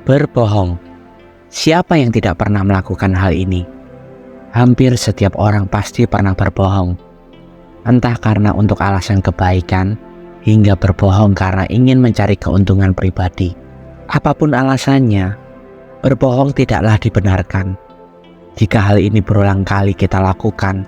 Berbohong. Siapa yang tidak pernah melakukan hal ini? Hampir setiap orang pasti pernah berbohong. Entah karena untuk alasan kebaikan, hingga berbohong karena ingin mencari keuntungan pribadi. Apapun alasannya, berbohong tidaklah dibenarkan. Jika hal ini berulang kali kita lakukan,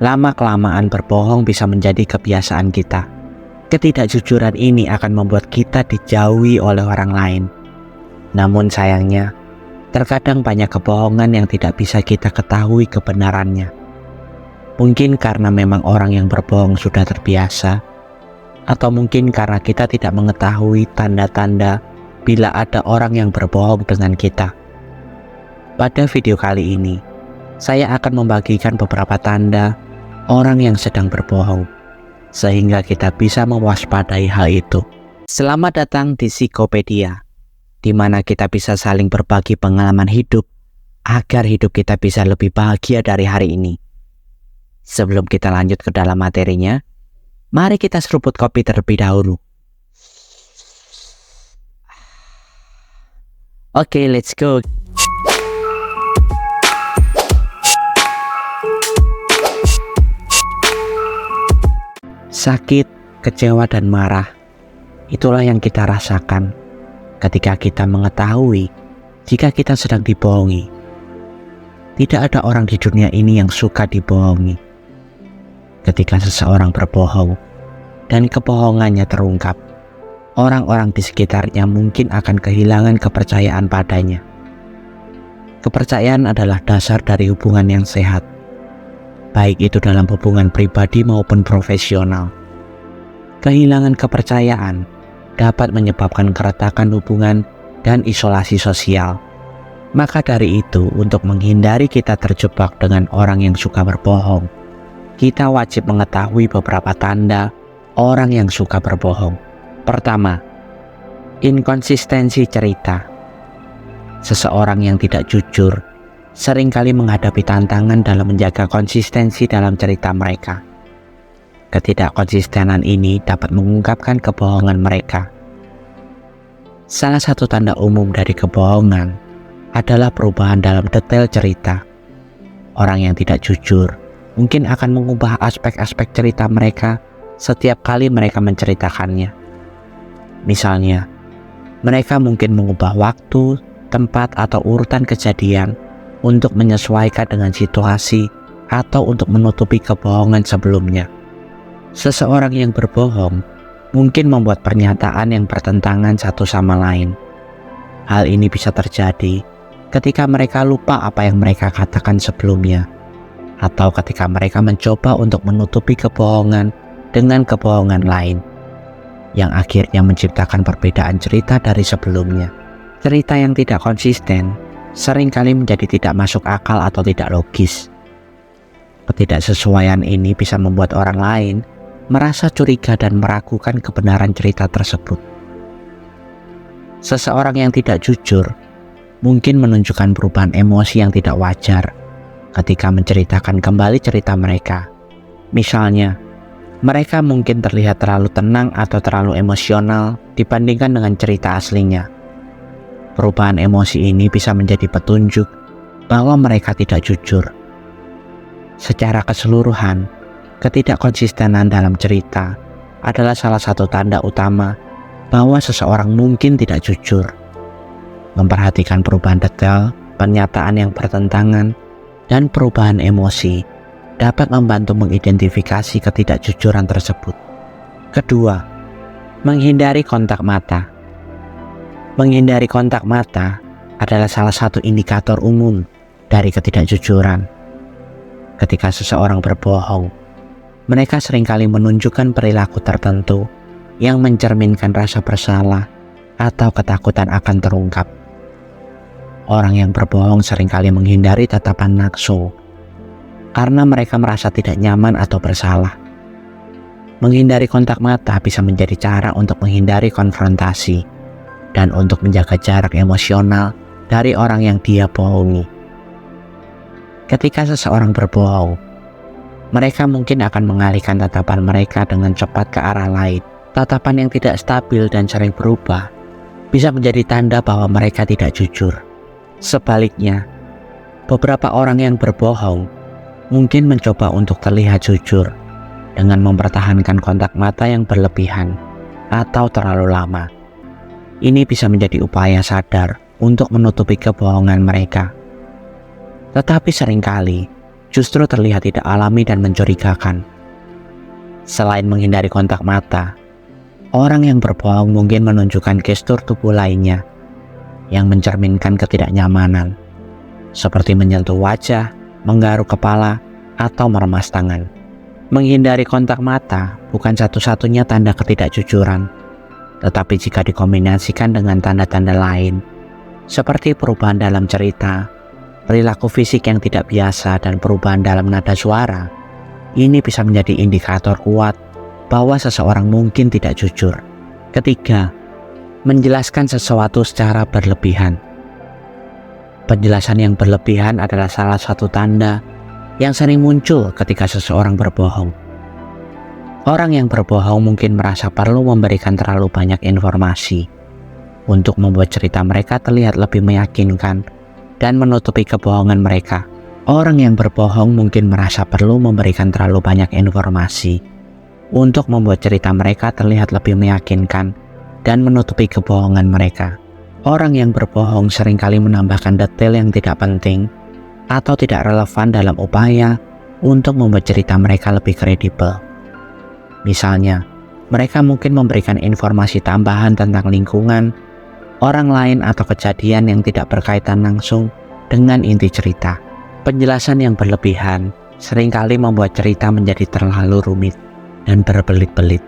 lama-kelamaan berbohong bisa menjadi kebiasaan kita. Ketidakjujuran ini akan membuat kita dijauhi oleh orang lain. Namun sayangnya, terkadang banyak kebohongan yang tidak bisa kita ketahui kebenarannya. Mungkin karena memang orang yang berbohong sudah terbiasa, atau mungkin karena kita tidak mengetahui tanda-tanda bila ada orang yang berbohong dengan kita. Pada video kali ini, saya akan membagikan beberapa tanda orang yang sedang berbohong, sehingga kita bisa mewaspadai hal itu. Selamat datang di Psikopedia, di mana kita bisa saling berbagi pengalaman hidup agar hidup kita bisa lebih bahagia dari hari ini. Sebelum kita lanjut ke dalam materinya, mari kita seruput kopi terlebih dahulu. Oke, let's go. Sakit, kecewa, dan marah, itulah yang kita rasakan ketika kita mengetahui jika kita sedang dibohongi. Tidak ada orang di dunia ini yang suka dibohongi. Ketika seseorang berbohong dan kebohongannya terungkap, orang-orang di sekitarnya mungkin akan kehilangan kepercayaan padanya. Kepercayaan adalah dasar dari hubungan yang sehat, baik itu dalam hubungan pribadi maupun profesional. Kehilangan kepercayaan dapat menyebabkan keretakan hubungan dan isolasi sosial. Maka dari itu, untuk menghindari kita terjebak dengan orang yang suka berbohong, kita wajib mengetahui beberapa tanda orang yang suka berbohong. Pertama, inkonsistensi cerita. Seseorang yang tidak jujur seringkali menghadapi tantangan dalam menjaga konsistensi dalam cerita mereka. Ketidakkonsistenan ini dapat mengungkapkan kebohongan mereka. Salah satu tanda umum dari kebohongan adalah perubahan dalam detail cerita. Orang yang tidak jujur mungkin akan mengubah aspek-aspek cerita mereka setiap kali mereka menceritakannya. Misalnya, mereka mungkin mengubah waktu, tempat, atau urutan kejadian untuk menyesuaikan dengan situasi atau untuk menutupi kebohongan sebelumnya. Seseorang yang berbohong mungkin membuat pernyataan yang bertentangan satu sama lain. Hal ini bisa terjadi ketika mereka lupa apa yang mereka katakan sebelumnya, atau ketika mereka mencoba untuk menutupi kebohongan dengan kebohongan lain, yang akhirnya menciptakan perbedaan cerita dari sebelumnya. Cerita yang tidak konsisten seringkali menjadi tidak masuk akal atau tidak logis. Ketidaksesuaian ini bisa membuat orang lain merasa curiga dan meragukan kebenaran cerita tersebut. Seseorang yang tidak jujur mungkin menunjukkan perubahan emosi yang tidak wajar ketika menceritakan kembali cerita mereka. Misalnya, mereka mungkin terlihat terlalu tenang atau terlalu emosional dibandingkan dengan cerita aslinya. Perubahan emosi ini bisa menjadi petunjuk bahwa mereka tidak jujur. Secara keseluruhan, ketidakkonsistenan dalam cerita adalah salah satu tanda utama bahwa seseorang mungkin tidak jujur. Memperhatikan perubahan detail, pernyataan yang bertentangan, dan perubahan emosi dapat membantu mengidentifikasi ketidakjujuran tersebut. Kedua, menghindari kontak mata. Menghindari kontak mata adalah salah satu indikator umum dari ketidakjujuran. Ketika seseorang berbohong, mereka seringkali menunjukkan perilaku tertentu yang mencerminkan rasa bersalah atau ketakutan akan terungkap. Orang yang berbohong seringkali menghindari tatapan nafsu karena mereka merasa tidak nyaman atau bersalah. Menghindari kontak mata bisa menjadi cara untuk menghindari konfrontasi dan untuk menjaga jarak emosional dari orang yang dia bohongi. Ketika seseorang berbohong, mereka mungkin akan mengalihkan tatapan mereka dengan cepat ke arah lain. Tatapan yang tidak stabil dan sering berubah bisa menjadi tanda bahwa mereka tidak jujur. Sebaliknya, beberapa orang yang berbohong mungkin mencoba untuk terlihat jujur dengan mempertahankan kontak mata yang berlebihan atau terlalu lama. Ini bisa menjadi upaya sadar untuk menutupi kebohongan mereka. Tetapi seringkali justru terlihat tidak alami dan mencurigakan. Selain menghindari kontak mata, orang yang berbohong mungkin menunjukkan gestur tubuh lainnya yang mencerminkan ketidaknyamanan, seperti menyentuh wajah, menggaruk kepala, atau meremas tangan. Menghindari kontak mata bukan satu-satunya tanda ketidakjujuran, tetapi jika dikombinasikan dengan tanda-tanda lain, seperti perubahan dalam cerita, perilaku fisik yang tidak biasa, dan perubahan dalam nada suara, ini bisa menjadi indikator kuat bahwa seseorang mungkin tidak jujur. Ketiga, menjelaskan sesuatu secara berlebihan. Penjelasan yang berlebihan adalah salah satu tanda yang sering muncul ketika seseorang berbohong. Orang yang berbohong mungkin merasa perlu memberikan terlalu banyak informasi untuk membuat cerita mereka terlihat lebih meyakinkan dan menutupi kebohongan mereka. Orang yang berbohong mungkin merasa perlu memberikan terlalu banyak informasi untuk membuat cerita mereka terlihat lebih meyakinkan dan menutupi kebohongan mereka. Orang yang berbohong seringkali menambahkan detail yang tidak penting atau tidak relevan dalam upaya untuk membuat cerita mereka lebih kredibel. Misalnya, mereka mungkin memberikan informasi tambahan tentang lingkungan, orang lain, atau kejadian yang tidak berkaitan langsung dengan inti cerita. Penjelasan yang berlebihan seringkali membuat cerita menjadi terlalu rumit dan berbelit-belit.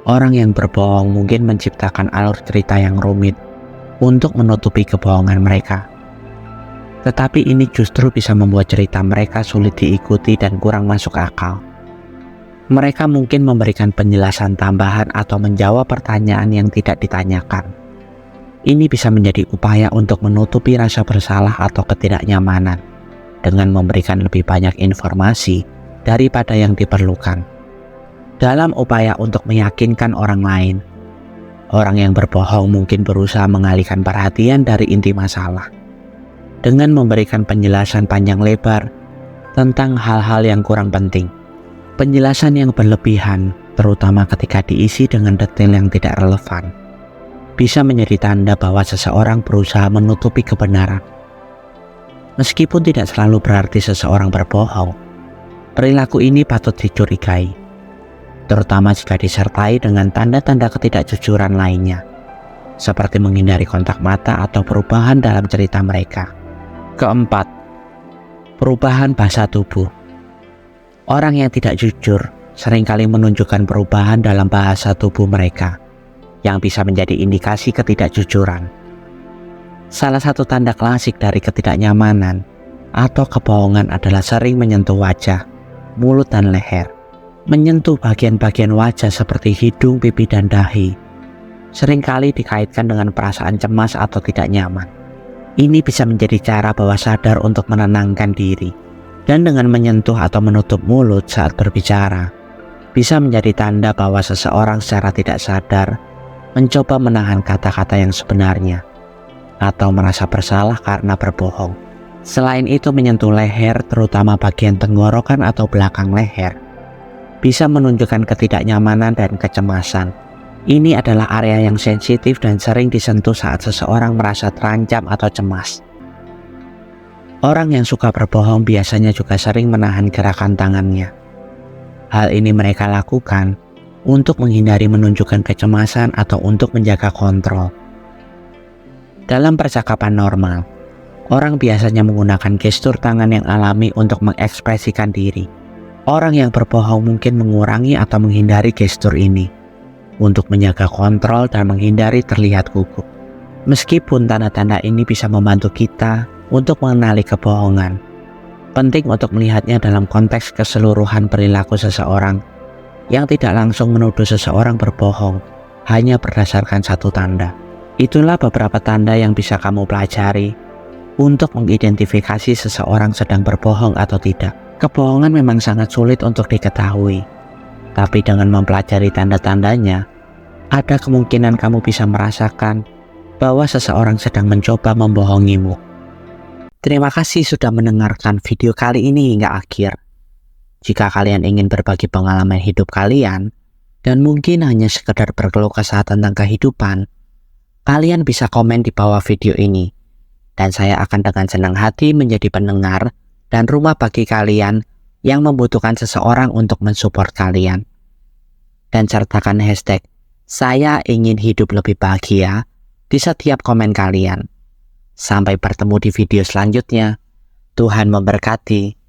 Orang yang berbohong mungkin menciptakan alur cerita yang rumit untuk menutupi kebohongan mereka. Tetapi ini justru bisa membuat cerita mereka sulit diikuti dan kurang masuk akal. Mereka mungkin memberikan penjelasan tambahan atau menjawab pertanyaan yang tidak ditanyakan. Ini bisa menjadi upaya untuk menutupi rasa bersalah atau ketidaknyamanan dengan memberikan lebih banyak informasi daripada yang diperlukan. Dalam upaya untuk meyakinkan orang lain, orang yang berbohong mungkin berusaha mengalihkan perhatian dari inti masalah dengan memberikan penjelasan panjang lebar tentang hal-hal yang kurang penting. Penjelasan yang berlebihan, terutama ketika diisi dengan detail yang tidak relevan, bisa menjadi tanda bahwa seseorang berusaha menutupi kebenaran. Meskipun tidak selalu berarti seseorang berbohong, perilaku ini patut dicurigai, terutama jika disertai dengan tanda-tanda ketidakjujuran lainnya, seperti menghindari kontak mata atau perubahan dalam cerita mereka. Keempat, perubahan bahasa tubuh. Orang yang tidak jujur seringkali menunjukkan perubahan dalam bahasa tubuh mereka yang bisa menjadi indikasi ketidakjujuran. Salah satu tanda klasik dari ketidaknyamanan atau kebohongan adalah sering menyentuh wajah, mulut, dan leher. Menyentuh bagian-bagian wajah seperti hidung, pipi, dan dahi seringkali dikaitkan dengan perasaan cemas atau tidak nyaman. Ini bisa menjadi cara bawah sadar untuk menenangkan diri. Dan dengan menyentuh atau menutup mulut saat berbicara, bisa menjadi tanda bahwa seseorang secara tidak sadar mencoba menahan kata-kata yang sebenarnya atau merasa bersalah karena berbohong. Selain itu, menyentuh leher, terutama bagian tenggorokan atau belakang leher, bisa menunjukkan ketidaknyamanan dan kecemasan. Ini adalah area yang sensitif dan sering disentuh saat seseorang merasa terancam atau cemas. Orang yang suka berbohong biasanya juga sering menahan gerakan tangannya. Hal ini mereka lakukan untuk menghindari menunjukkan kecemasan atau untuk menjaga kontrol. Dalam percakapan normal, orang biasanya menggunakan gestur tangan yang alami untuk mengekspresikan diri. Orang yang berbohong mungkin mengurangi atau menghindari gestur ini untuk menjaga kontrol dan menghindari terlihat gugup. Meskipun tanda-tanda ini bisa membantu kita untuk mengenali kebohongan, penting untuk melihatnya dalam konteks keseluruhan perilaku seseorang yang tidak langsung menuduh seseorang berbohong hanya berdasarkan satu tanda. Itulah beberapa tanda yang bisa kamu pelajari untuk mengidentifikasi seseorang sedang berbohong atau tidak. Kebohongan memang sangat sulit untuk diketahui, tapi dengan mempelajari tanda-tandanya, ada kemungkinan kamu bisa merasakan bahwa seseorang sedang mencoba membohongimu. Terima kasih sudah mendengarkan video kali ini hingga akhir. Jika kalian ingin berbagi pengalaman hidup kalian, dan mungkin hanya sekedar berkeluh kesah tentang kehidupan, kalian bisa komen di bawah video ini. Dan saya akan dengan senang hati menjadi pendengar dan rumah bagi kalian yang membutuhkan seseorang untuk mensupport kalian. Dan sertakan hashtag "Saya ingin hidup lebih bahagia" di setiap komen kalian. Sampai bertemu di video selanjutnya. Tuhan memberkati.